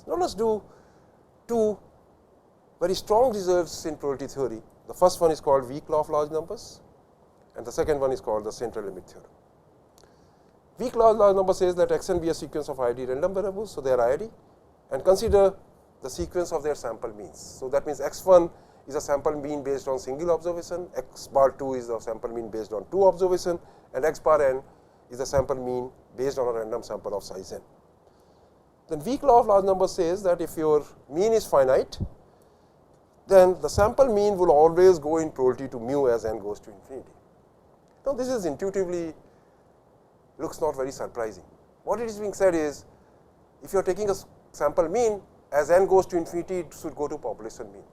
Now, let us do two very strong results in probability theory. The first one is called weak law of large numbers, and the second one is called the central limit theorem. Weak law of large numbers says that x n be a sequence of ID random variables, so they are IID, and consider the sequence of their sample means. So, that means x1 is a sample mean based on single observation, x bar 2 is a sample mean based on 2 observation, and x bar n is a sample mean based on a random sample of size n. Then weak law of large numbers says that if your mean is finite, then the sample mean will always go in probability to mu as n goes to infinity. Now, this is intuitively looks not very surprising. What it is being said is, if you are taking a sample mean, as n goes to infinity, it should go to population mean.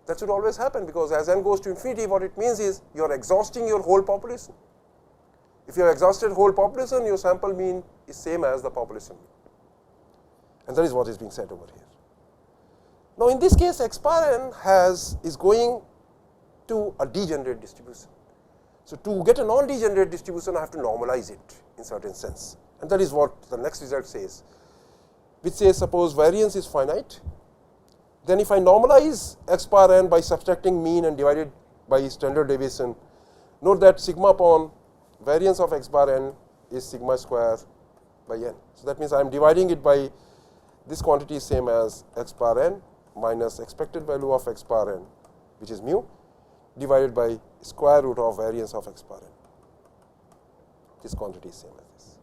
That should always happen, because as n goes to infinity, what it means is you are exhausting your whole population. If you have exhausted whole population, your sample mean is same as the population mean, and that is what is being said over here. Now, in this case, x bar n is going to a degenerate distribution. So, to get a non-degenerate distribution, I have to normalize it in certain sense, and that is what the next result says, which says suppose variance is finite, then if I normalize x bar n by subtracting mean and divided by standard deviation, note that sigma upon variance of x bar n is sigma square by n. So, that means I am dividing it by this quantity is same as x bar n minus expected value of x bar n, which is mu, divided by square root of variance of x bar n. This quantity is same as this.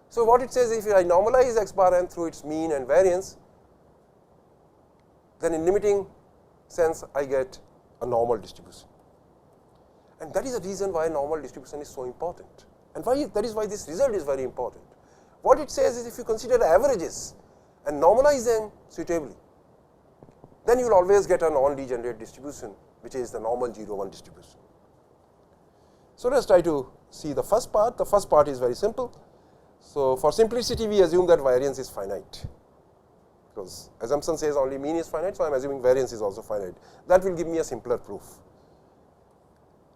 So, what it says, if I normalize x bar n through its mean and variance, then in limiting sense I get a normal distribution, and that is the reason why normal distribution is so important, and that is why this result is very important. What it says is, if you consider averages and normalize them suitably, then you will always get a non-degenerate distribution, which is the normal 0-1 distribution. So, let us try to see the first part. The first part is very simple. So, for simplicity, we assume that variance is finite, because assumption says only mean is finite. So, I am assuming variance is also finite. That will give me a simpler proof.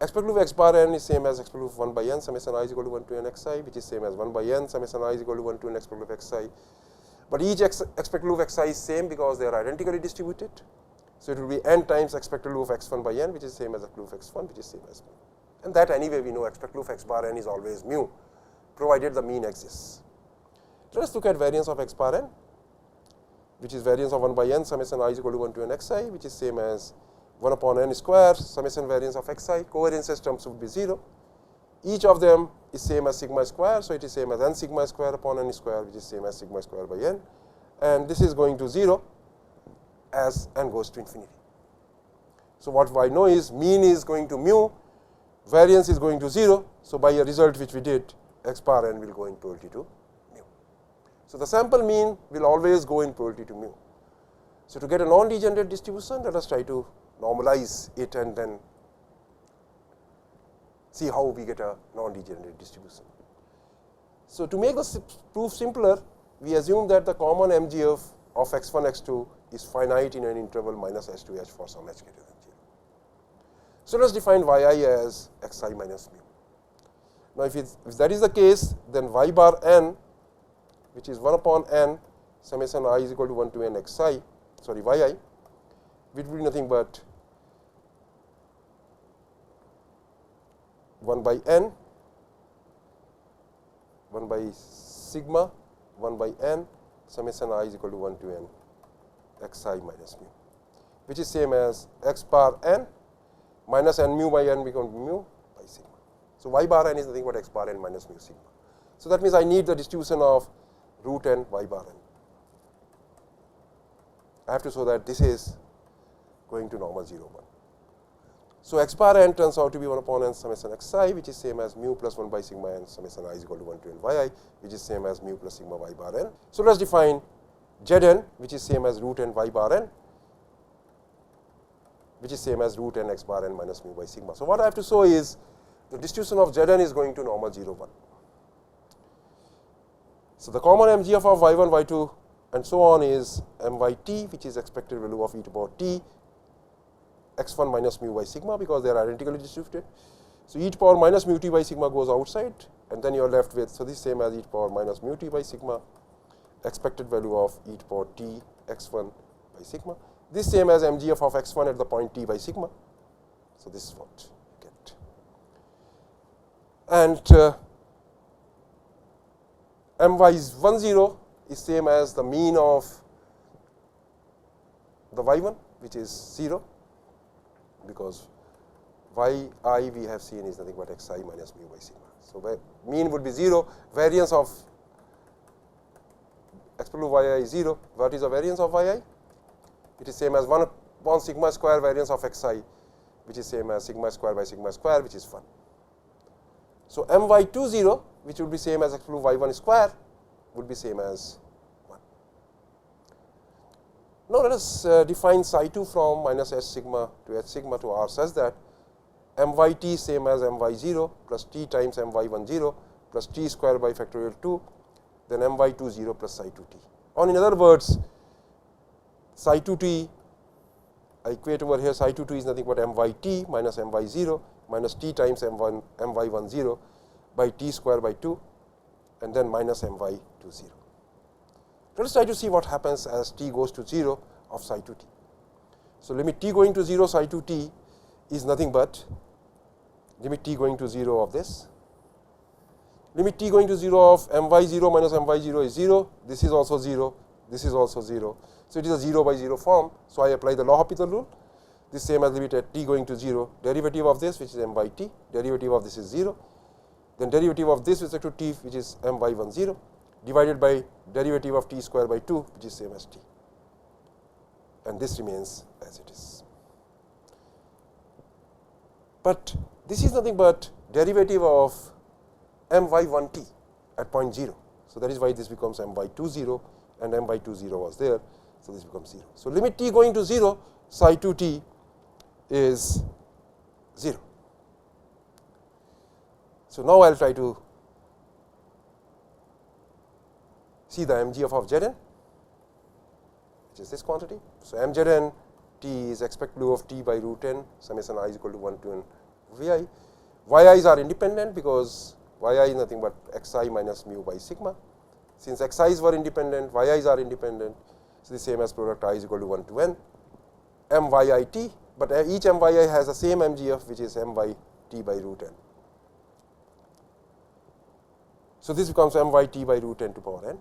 Expected value of x bar n is same as expected value of 1 by n summation I is equal to 1 to n xi, which is same as 1 by n summation I is equal to 1 to n expected value of xi. But each expected value of xi is same because they are identically distributed. So, it will be n times expected value of x1 by n, which is same as expected value of x1, which is same as mu. And that anyway we know expected value of x bar n is always mu, provided the mean exists. Let us look at variance of x bar n, which is variance of 1 by n summation I is equal to 1 to n xi, which is same as 1 upon n square summation variance of xi. Covariance terms would be 0. Each of them is same as sigma square. So, it is same as n sigma square upon n square, which is same as sigma square by n, and this is going to 0 as n goes to infinity. So, what I know is mean is going to mu, variance is going to 0. So, by a result which we did, x bar n will go in probability to mu. So, the sample mean will always go in probability to mu. So, to get a non-degenerate distribution, let us try to normalize it and then see how we get a non-degenerate distribution. So, to make the proof simpler, we assume that the common MGF of x1, x2 is finite in an interval minus h to h for some h greater than 0. So, let us define yi as xi minus mu. Now, if that is the case, then y bar n, which is 1 upon n summation I is equal to 1 to n xi, sorry yi, which will be nothing but 1 by n, 1 by sigma, 1 by n summation I is equal to 1 to n xi minus mu, which is same as x bar n minus n mu by n becomes mu by sigma. So, y bar n is nothing but x bar n minus mu sigma. So, that means I need the distribution of root n y bar n. I have to show that this is going to normal 0, 1. So, x bar n turns out to be 1 upon n summation xi, which is same as mu plus 1 by sigma n summation I is equal to 1 to n yi, which is same as mu plus sigma y bar n. So, let us define zn, which is same as root n y bar n, which is same as root n x bar n minus mu by sigma. So, what I have to show is the distribution of zn is going to normal 0, 1. So, the common MGF of y1, y2 and so on is myt, which is expected value of e to power t x1 minus mu by sigma, because they are identically distributed. So, e to power minus mu t by sigma goes outside, and then you are left with, so this is same as e to power minus mu t by sigma, expected value of e to the power t x1 by sigma. This same as mgf of x1 at the point t by sigma. So, this is what you get. And my10 is same as the mean of the y1, which is 0, because yi we have seen is nothing but xi minus mu by sigma. So, mean would be 0, variance of exponent yi is 0. What is the variance of yi? It is same as 1 upon sigma square variance of xi, which is same as sigma square by sigma square, which is 1. So, my20, which would be same as exponent y1 square, would be same as 1. Now, let us define psi 2 from minus h sigma to h sigma to r such that myt is same as my0 plus t times my10 plus t square by factorial 2, then my20 plus psi 2t. Or in other words, psi 2t, I equate over here, psi 2t is nothing but myt minus my0 minus t times my10 by t square by 2, and then minus my20. Let us try to see what happens as t goes to 0 of psi 2t. So, limit t going to 0 psi 2t is nothing but limit t going to 0 of this. Limit t going to 0 of my0 minus my0 is 0. This is also 0. This is also 0. So, it is a 0 by 0 form. So, I apply the L'Hopital rule. This same as limit at t going to 0. Derivative of this, which is m by t. Derivative of this is 0. Then derivative of this with respect to t, which is my10, divided by derivative of t square by 2, which is same as t. And this remains as it is. But this is nothing but derivative of my1t at point 0. So, that is why this becomes my20 and my20 was there. So, this becomes 0. So, limit t going to 0 psi 2t is 0. So, now I will try to see the mgf of Zn, which is this quantity. So, mZn t is expected value of t by root n summation I is equal to 1 to n vi. Yi's are independent because yi is nothing but xi minus mu by sigma. Since xi's were independent, yi's are independent. So, the same as product I is equal to 1 to n myit, but each myi has the same mgf, which is myt by root n. So, this becomes myt by root n to power n.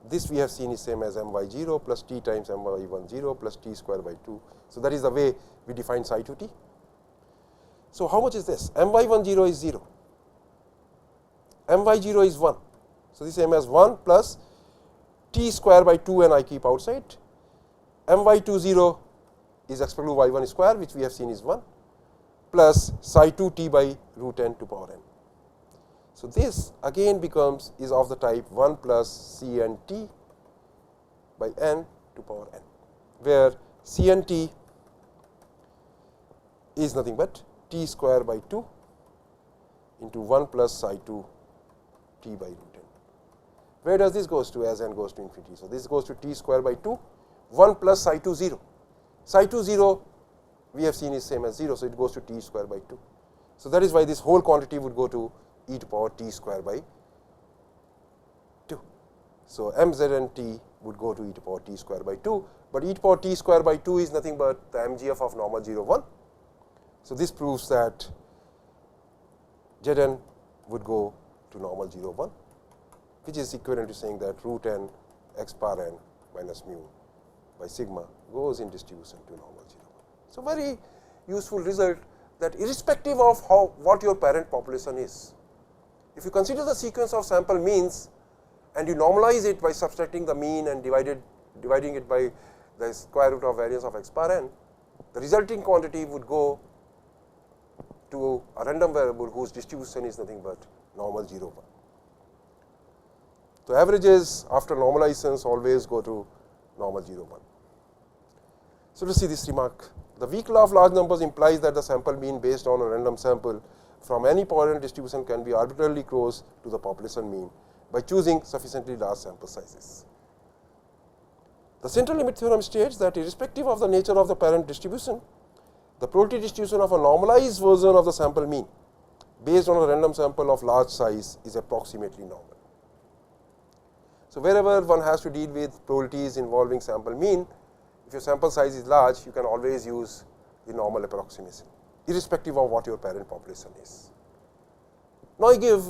This we have seen is same as my0 plus t times my10 plus t square by 2. So, that is the way we define psi 2t. So, how much is this? my10 is 0, my0 is 1. So, the same as 1 plus t square by 2 and I keep outside. my20 is expected value y1 square, which we have seen is 1, plus psi 2t by root n to power n. So, this again becomes is of the type 1 plus Cn t by n to power n, where Cn t is nothing but t square by 2 into 1 plus psi 2 t by root n. Where does this goes to as n goes to infinity? So, this goes to t square by 2, 1 plus psi 2 0. Psi 2 0 we have seen is same as 0. So, it goes to t square by 2. So, that is why this whole quantity would go to e to power t square by 2. So, mZn t would go to e to power t square by 2, but e to power t square by 2 is nothing but the mgf of normal 0 1. So, this proves that Zn would go to normal 0 1, which is equivalent to saying that root n x bar n minus mu by sigma goes in distribution to normal 0 1. So, very useful result, that irrespective of what your parent population is, if you consider the sequence of sample means and you normalize it by subtracting the mean and dividing it by the square root of variance of x bar n, the resulting quantity would go to a random variable whose distribution is nothing but normal 0 1. So, averages after normalizations always go to normal 0 1. So, to see this remark, the weak law of large numbers implies that the sample mean based on a random sample from any point distribution can be arbitrarily close to the population mean by choosing sufficiently large sample sizes. The central limit theorem states that irrespective of the nature of the parent distribution, the probability distribution of a normalized version of the sample mean based on a random sample of large size is approximately normal. So, wherever one has to deal with probabilities involving sample mean, if your sample size is large, you can always use the normal approximation, irrespective of what your parent population is. Now, I give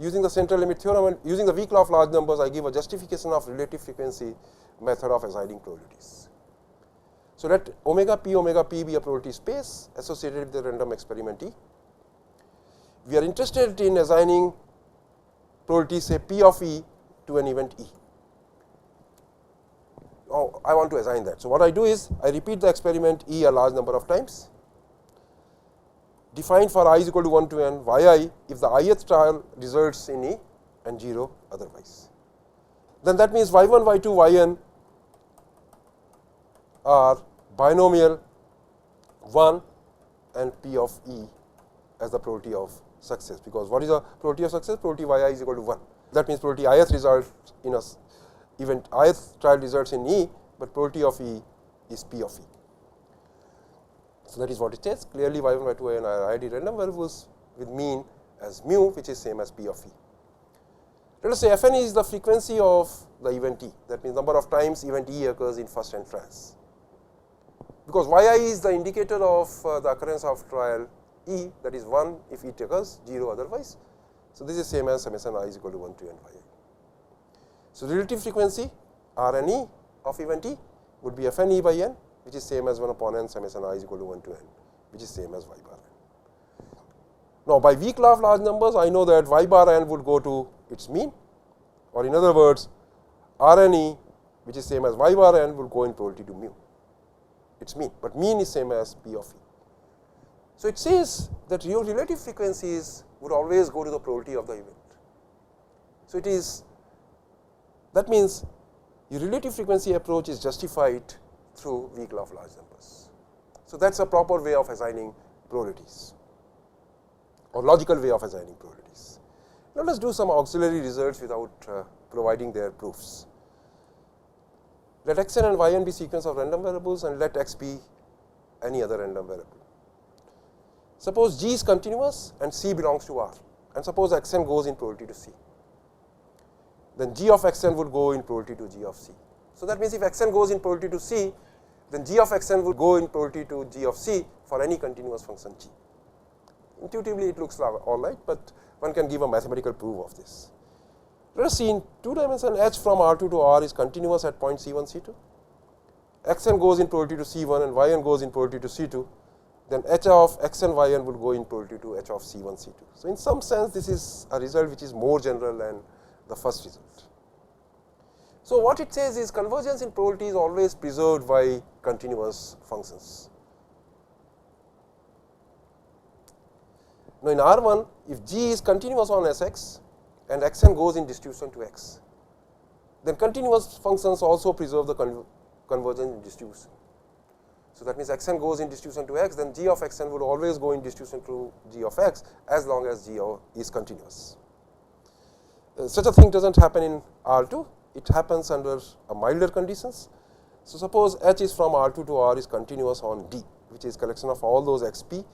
using the central limit theorem and using the weak law of large numbers, I give a justification of relative frequency method of assigning probabilities. So, let omega p be a probability space associated with the random experiment E. We are interested in assigning probability say P of E to an event E. Now, I want to assign that. So, what I do is I repeat the experiment E a large number of times, define for I is equal to 1 to n yi if the ith trial results in E and 0 otherwise. Then that means y1, y2, yn are binomial 1 and P of E as the probability of success, because what is the probability of success? Probability yi is equal to 1. That means probability ith result in a event ith trial results in E, but probability of E is P of E. So, that is what it says. Clearly, y1, y2, yn are ID random variables with mean as mu, which is same as P of E. Let us say Fn is the frequency of the event E, that means number of times event E occurs in first n trials. Because yi is the indicator of the occurrence of trial E, that is 1 if it occurs, 0 otherwise. So, this is same as summation I is equal to 1 to n yi. So, relative frequency Rne of event E would be Fn E by n, which is same as 1 upon n summation I is equal to 1 to n, which is same as y bar n. Now, by weak law of large numbers, I know that y bar n would go to its mean, or in other words, Rne, which is same as y bar n, will go in probability to mu, its mean, but mean is same as P of E. So, it says that your relative frequencies would always go to the probability of the event. So, it is that means your relative frequency approach is justified through weak law of large numbers. So, that is a proper way of assigning probabilities, or logical way of assigning probabilities. Let us do some auxiliary results without providing their proofs. Let xn and yn be sequence of random variables and let x be any other random variable. Suppose G is continuous and C belongs to R, and suppose xn goes in probability to C. Then G of xn would go in probability to G of C. So, that means if xn goes in probability to C, then G of xn would go in probability to G of C for any continuous function G. Intuitively, it looks all right, but one can give a mathematical proof of this. Let us see in 2 dimension H from R2 to R is continuous at point C1, C2. Xn goes in probability to C1 and Yn goes in probability to C2. Then H of xn yn would go in probability to H of C1, C2. So, in some sense, this is a result which is more general than the first result. So, what it says is convergence in probability is always preserved by continuous functions. Now, in R1, if G is continuous on Sx and xn goes in distribution to x, then continuous functions also preserve the convergence in distribution. So, that means xn goes in distribution to x, then g of xn would always go in distribution to g of x as long as g is continuous. Such a thing does not happen in R2, it happens under milder conditions. So, suppose H is from R2 to R is continuous on D, which is collection of all those xp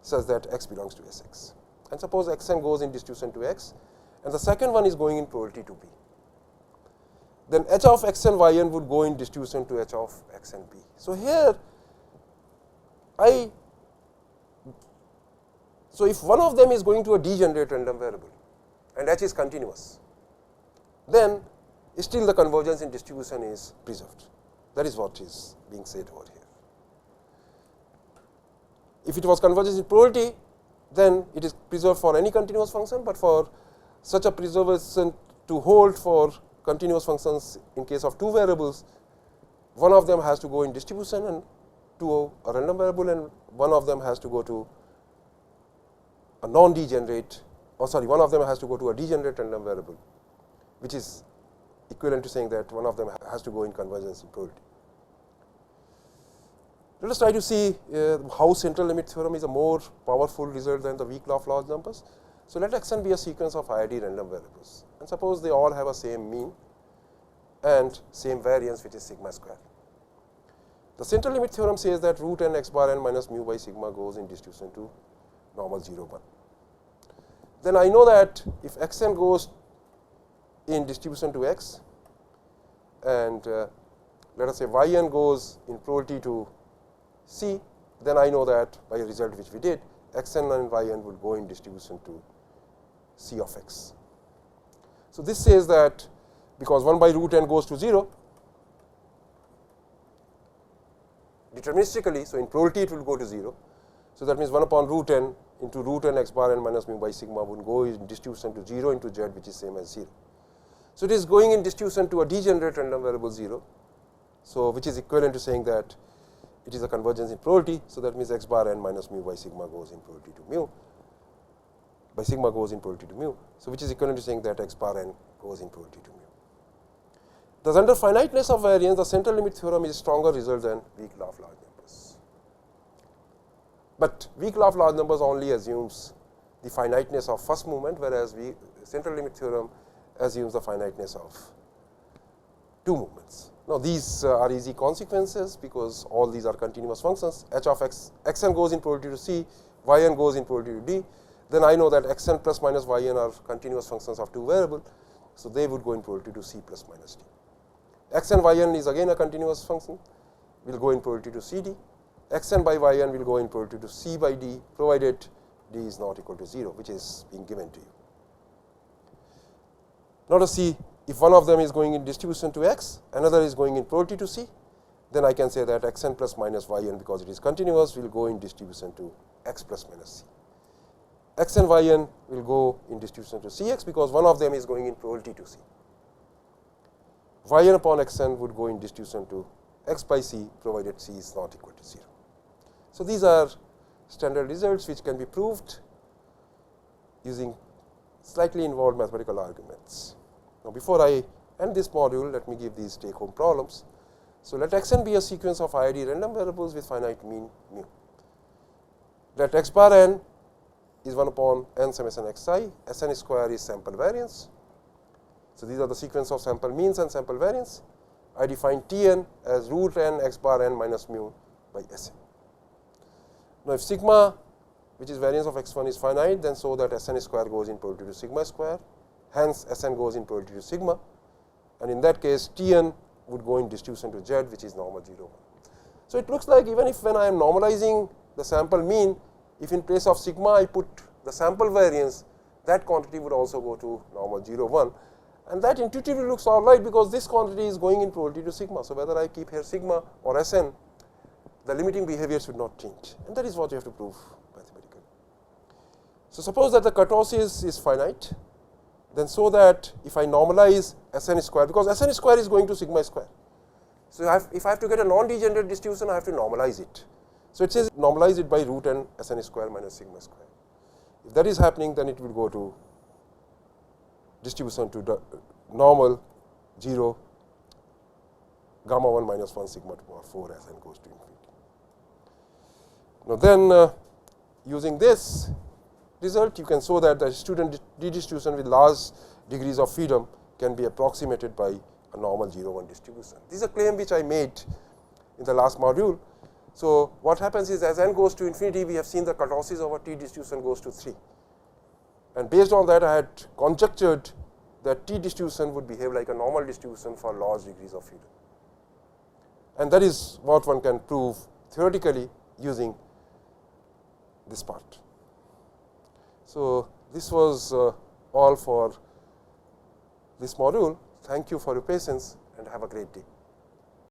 such that x belongs to Sx, and suppose xn goes in distribution to x and the second one is going in probability to B. Then H of xn yn would go in distribution to H of xn b. So, here so if one of them is going to a degenerate random variable and H is continuous, then still the convergence in distribution is preserved. That is what is being said over here. If it was convergence in probability, then it is preserved for any continuous function, but for such a preservation to hold for continuous functions in case of two variables, one of them has to go in distribution and to a random variable, and one of them has to go to a non-degenerate, or sorry, one of them has to go to a degenerate random variable, which is equivalent to saying that one of them has to go in convergence in probability. Let us try to see how central limit theorem is a more powerful result than the weak law of large numbers. So, let xn be a sequence of IID random variables, and suppose they all have a same mean and same variance, which is sigma square. The central limit theorem says that root n x bar n minus mu by sigma goes in distribution to normal 0, 1. Then I know that if xn goes in distribution to x, and let us say yn goes in probability to c, then I know that by a result which we did, xn and yn would go in distribution to c of x. So, this says that because 1 by root n goes to 0 deterministically, so in probability it will go to 0. So, that means 1 upon root n into root n x bar n minus mu by sigma would go in distribution to 0 into z, which is same as 0. So, it is going in distribution to a degenerate random variable 0. So, which is equivalent to saying that it is a convergence in probability. So, that means x bar n minus mu by sigma goes in probability to mu, by sigma goes in probability to mu. So, which is equivalent to saying that x bar n goes in probability to mu. Thus, under finiteness of variance, the central limit theorem is stronger result than weak law of large numbers. But weak law of large numbers only assumes the finiteness of first movement, whereas central limit theorem assumes the finiteness of two movements. Now, these are easy consequences because all these are continuous functions. H of x, xn goes in probability to c, yn goes in probability to d. Then I know that xn plus minus yn are continuous functions of two variables. So, they would go in probability to c plus minus d. Xn yn is again a continuous function, will go in probability to cd. Xn by yn will go in probability to c by d, provided d is not equal to 0, which is being given to you. Now, to see if one of them is going in distribution to x, another is going in probability to c, then I can say that xn plus minus yn, because it is continuous, will go in distribution to x plus minus c. X and yn will go in distribution to cx, because one of them is going in probability to c. Yn upon xn would go in distribution to x by c, provided c is not equal to 0. So, these are standard results which can be proved using slightly involved mathematical arguments. Now, before I end this module, let me give these take home problems. So, let xn be a sequence of IID random variables with finite mean mu. Let x bar n is 1 upon n summation xi, Sn square is sample variance. So, these are the sequence of sample means and sample variance. I define Tn as root n x bar n minus mu by Sn. Now, if sigma, which is variance of x1, is finite, then so that Sn square goes in probability to sigma square, hence Sn goes in probability to sigma, and in that case Tn would go in distribution to z, which is normal 0 1. So, it looks like even if when I am normalizing the sample mean, if in place of sigma I put the sample variance, that quantity would also go to normal 0 1, and that intuitively looks all right, because this quantity is going in probability to sigma. So, whether I keep here sigma or Sn, the limiting behavior should not change, and that is what you have to prove mathematically. So, suppose that the cutoff is finite, then so that if I normalize Sn square, because Sn square is going to sigma square. So, if I have to get a non-degenerate distribution, I have to normalize it. So, it says normalize it by root n Sn square minus sigma square. If that is happening, then it will go to distribution to the normal 0 gamma 1 minus 1 sigma to power 4 as n goes to infinity. Now, then using this result, you can show that the student redistribution with large degrees of freedom can be approximated by a normal 0 1 distribution. This is a claim which I made in the last module. So, what happens is as n goes to infinity, we have seen the kurtosis over T distribution goes to 3, and based on that I had conjectured that T distribution would behave like a normal distribution for large degrees of freedom, and that is what one can prove theoretically using this part. So, this was all for this module. Thank you for your patience and have a great day.